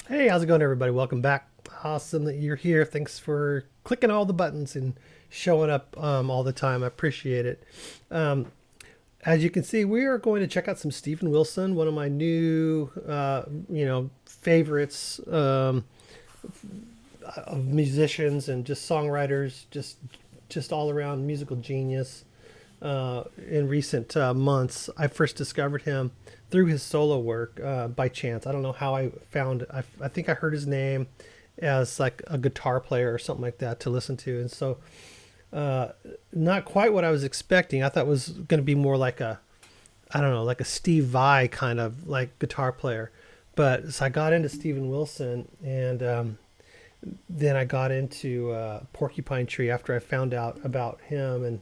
Hey, how's it going, everybody? Welcome back. Awesome that you're here. Thanks for clicking all the buttons and showing up all the time. I appreciate it. Um, as you can see, we are going to check out some Steven Wilson, one of my new, favorites of musicians and just songwriters, just all around musical genius. In recent months, I first discovered him through his solo work by chance. I don't know how I found. I think I heard his name as like a guitar player or something like that to listen to, and so not quite what I was expecting. I thought it was going to be more like a, I don't know, like a Steve Vai kind of like guitar player. But so I got into Steven Wilson, and then I got into Porcupine Tree after I found out about him and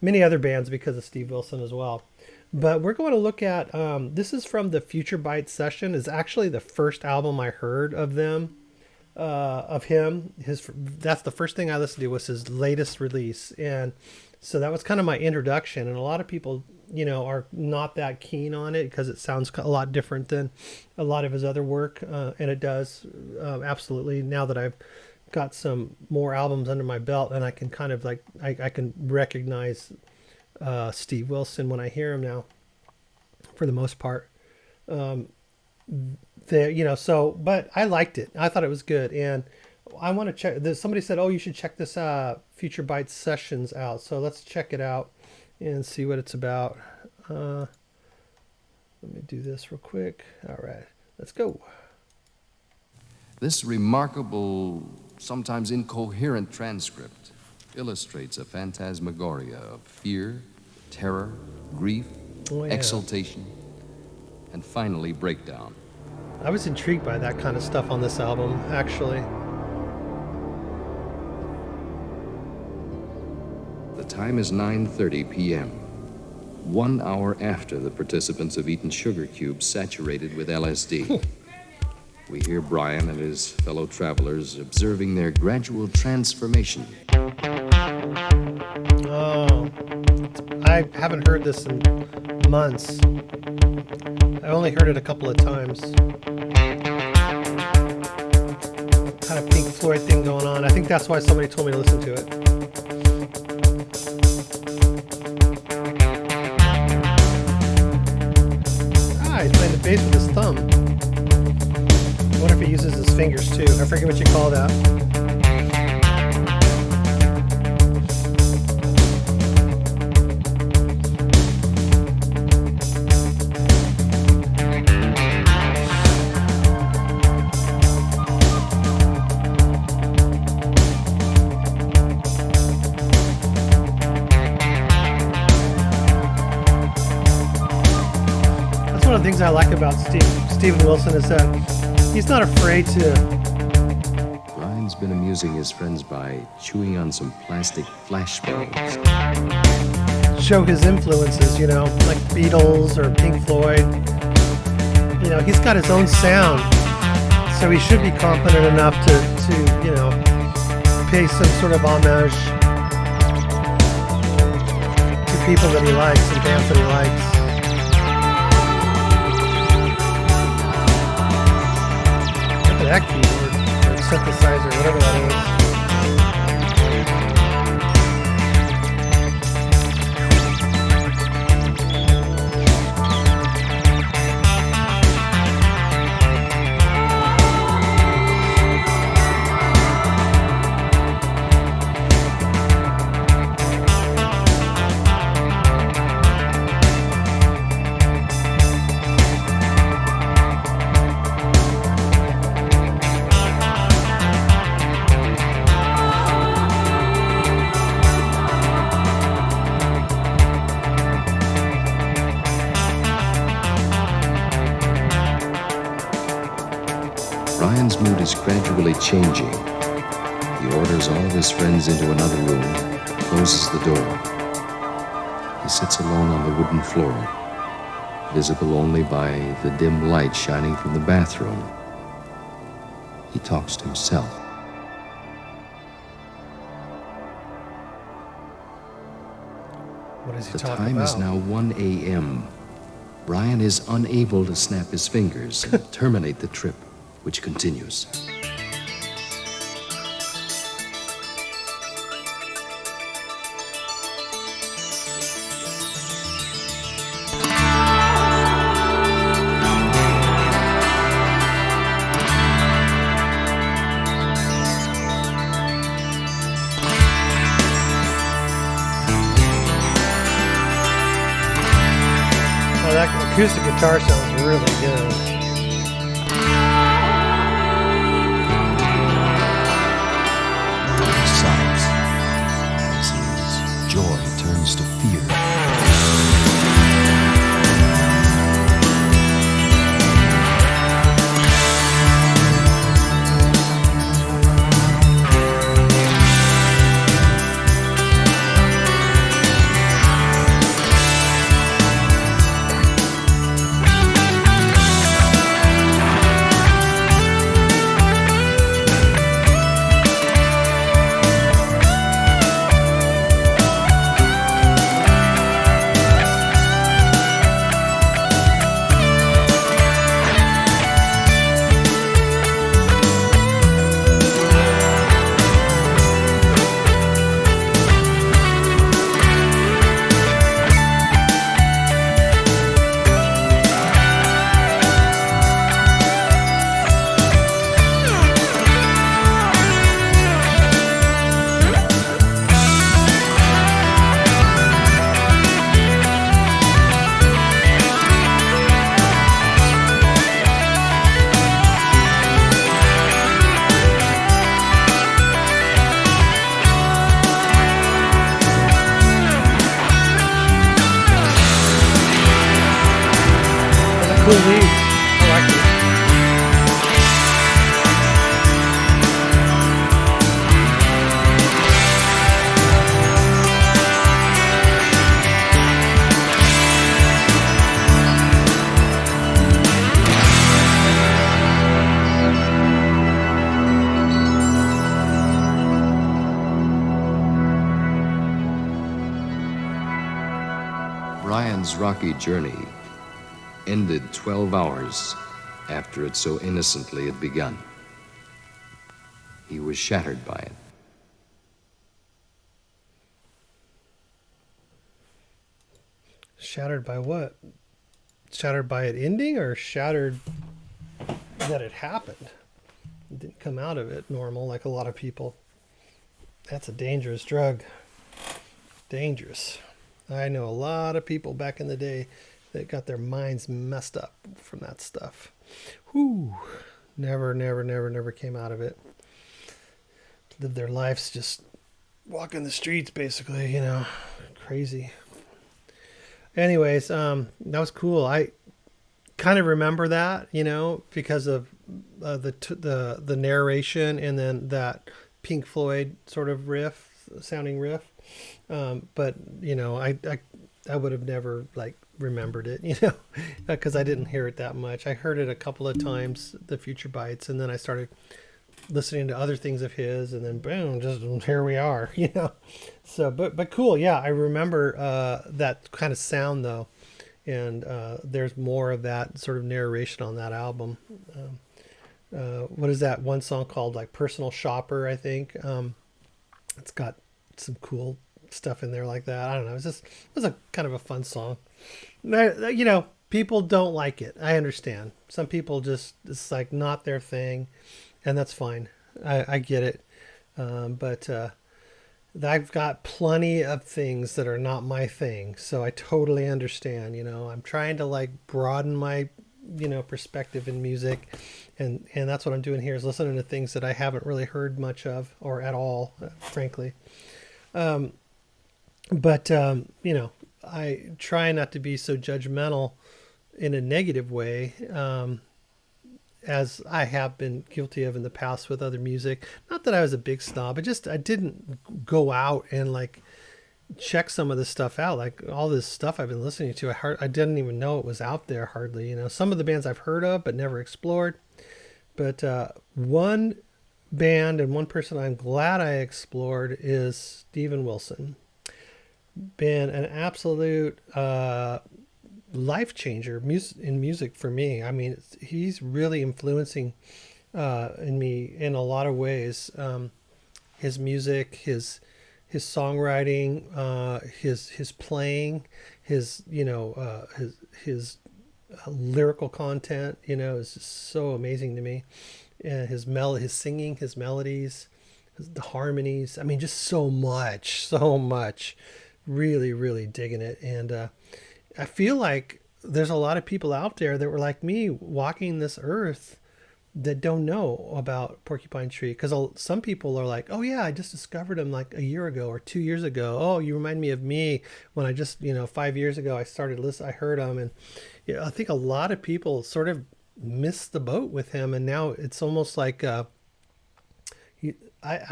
many other bands because of Steve Wilson as well. But we're going to look at this is from the Future Bite session. Is actually the first album I heard of them, of him. That's the first thing I listened to was his latest release, and so that was kind of my introduction. And a lot of people, are not that keen on it because it sounds a lot different than a lot of his other work, and it does absolutely. Now that I've got some more albums under my belt, and I can kind of like I can recognize Steve Wilson when I hear him now, for the most part. But I liked it. I thought it was good, and I want to check. Somebody said, "Oh, you should check this Future Bites sessions out." So let's check it out and see what it's about. Let me do this real quick. All right, let's go. This remarkable, sometimes incoherent transcript illustrates a phantasmagoria of fear, terror, grief, exultation, and finally breakdown. I was intrigued by that kind of stuff on this album, actually. The time is 9:30 p.m., 1 hour after the participants have eaten sugar cubes saturated with LSD. We hear Brian and his fellow travelers observing their gradual transformation. Oh, I haven't heard this in months. I only heard it a couple of times. Kind of Pink Floyd thing going on. I think that's why somebody told me to listen to it. He's playing the bass with his thumb. I wonder if he uses his fingers too. I forget what you call that. That's one of the things I like about Steven Wilson is that he's not afraid to. Brian's been amusing his friends by chewing on some plastic flashbangs. Show his influences, like the Beatles or Pink Floyd. He's got his own sound, so he should be confident enough to pay some sort of homage to people that he likes and bands that he likes. That keyboard or synthesizer, whatever that is. Brian's mood is gradually changing. He orders all of his friends into another room, closes the door. He sits alone on the wooden floor, visible only by the dim light shining from the bathroom. He talks to himself. What is he The talking time about? is now 1 a.m. Brian is unable to snap his fingers and terminate the trip which continues. Oh, that acoustic guitar sounds really good. Sighs as his joy turns to fear. Cool lead. I like it. Brian's rocky journey ended 12 hours after it so innocently had begun. He was shattered by it. Shattered by what? Shattered by it ending, or shattered that it happened? It didn't come out of it normal like a lot of people. That's a dangerous drug. Dangerous. I know a lot of people back in the day that got their minds messed up from that stuff. Whew. Never came out of it. Lived their lives just walking the streets, basically, you know. Crazy. Anyways, that was cool. I kind of remember that, you know, because of the narration and then that Pink Floyd sort of sounding riff. But you know, I would have never like remembered it, you know, because I didn't hear it that much. I heard it a couple of times, the Future Bites, and then I started listening to other things of his, and then boom, just here we are, you know. So, but cool, yeah. I remember that kind of sound though, and there's more of that sort of narration on that album. What is that one song called? Like Personal Shopper, I think. It's got some cool stuff in there like that. I don't know. It was a kind of a fun song. You know, people don't like it. I understand. Some people it's like not their thing, and that's fine. I get it. But I've got plenty of things that are not my thing. So I totally understand, you know. I'm trying to like broaden my, you know, perspective in music. And that's what I'm doing here, is listening to things that I haven't really heard much of or at all, frankly. But you know, I try not to be so judgmental in a negative way, as I have been guilty of in the past with other music. Not that I was a big snob. I didn't go out and like check some of this stuff out. Like all this stuff I've been listening to, I didn't even know it was out there hardly. You know, some of the bands I've heard of but never explored. But one band and one person I'm glad I explored is Steven Wilson. Been an absolute life changer in music for me. I mean, he's really influencing in me in a lot of ways. His music, his songwriting, his playing, his his lyrical content, is just so amazing to me. And his singing, his melodies, the harmonies. I mean, just so much, so much. Really, really digging it. And I feel like there's a lot of people out there that were like me, walking this earth, that don't know about Porcupine Tree, because some people are like, oh yeah, I just discovered him like a year ago or 2 years ago. Oh, you remind me of me when I just 5 years ago I started listening. I heard him, and I think a lot of people sort of missed the boat with him, and now it's almost like I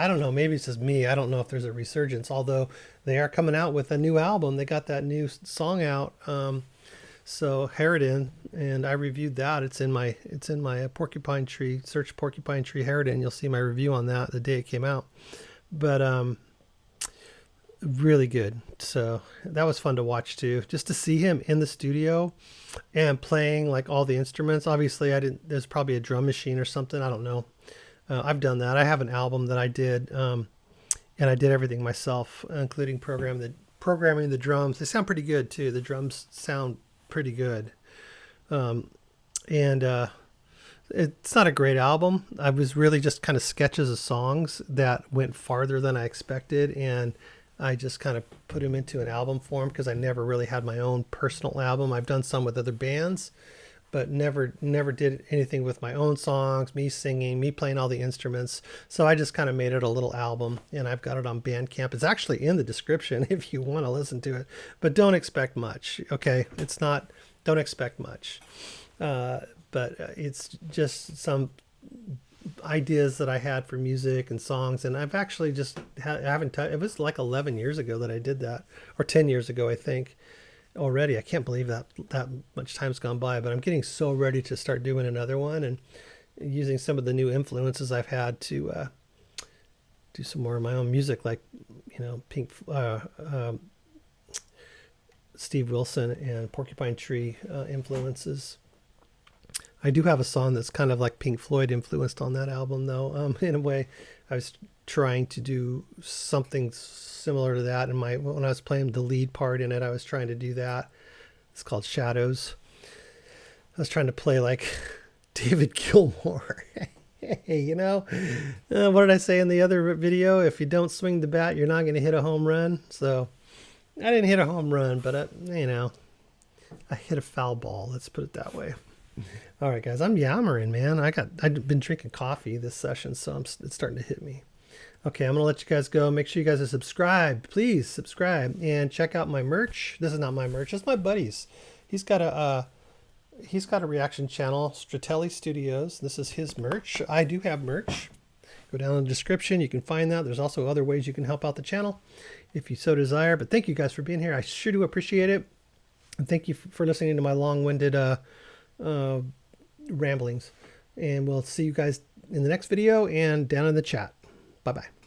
don't know, maybe it's just me. I don't know if there's a resurgence, although they are coming out with a new album. They got that new song out. So Harridan, and I reviewed that. It's in my Porcupine Tree. Search Porcupine Tree Harridan. You'll see my review on that the day it came out. But really good. So that was fun to watch too, just to see him in the studio and playing like all the instruments. Obviously, there's probably a drum machine or something. I don't know. I've done that. I have an album that I did, and I did everything myself, including programming the drums. They sound pretty good too. The drums sound pretty good. And it's not a great album. I was really just kind of sketches of songs that went farther than I expected, and I just kind of put them into an album form because I never really had my own personal album. I've done some with other bands, but never did anything with my own songs, me singing, me playing all the instruments. So I just kind of made it a little album, and I've got it on Bandcamp. It's actually in the description if you want to listen to it, but don't expect much. Okay. Don't expect much. But it's just some ideas that I had for music and songs. And I've actually just haven't it was like 11 years ago that I did that, or 10 years ago, I think. Already, I can't believe that much time's gone by, but I'm getting so ready to start doing another one and using some of the new influences I've had to do some more of my own music, like Steve Wilson and Porcupine Tree influences. I do have a song that's kind of like Pink Floyd influenced on that album, though. In a way, I was trying to do something similar to that when I was playing the lead part in it. I was trying to do that. It's called Shadows. I was trying to play like David Gilmour. Hey, what did I say in the other video? If you don't swing the bat, you're not going to hit a home run. So I didn't hit a home run, but I hit a foul ball. Let's put it that way. All right, guys, I'm yammering, man. I've been drinking coffee this session, so it's starting to hit me. Okay, I'm going to let you guys go. Make sure you guys are subscribed. Please subscribe and check out my merch. This is not my merch. It's my buddy's. He's got a reaction channel, Stratelli Studios. This is his merch. I do have merch. Go down in the description. You can find that. There's also other ways you can help out the channel if you so desire. But thank you guys for being here. I sure do appreciate it. And thank you for listening to my long-winded ramblings. And we'll see you guys in the next video and down in the chat. Bye-bye.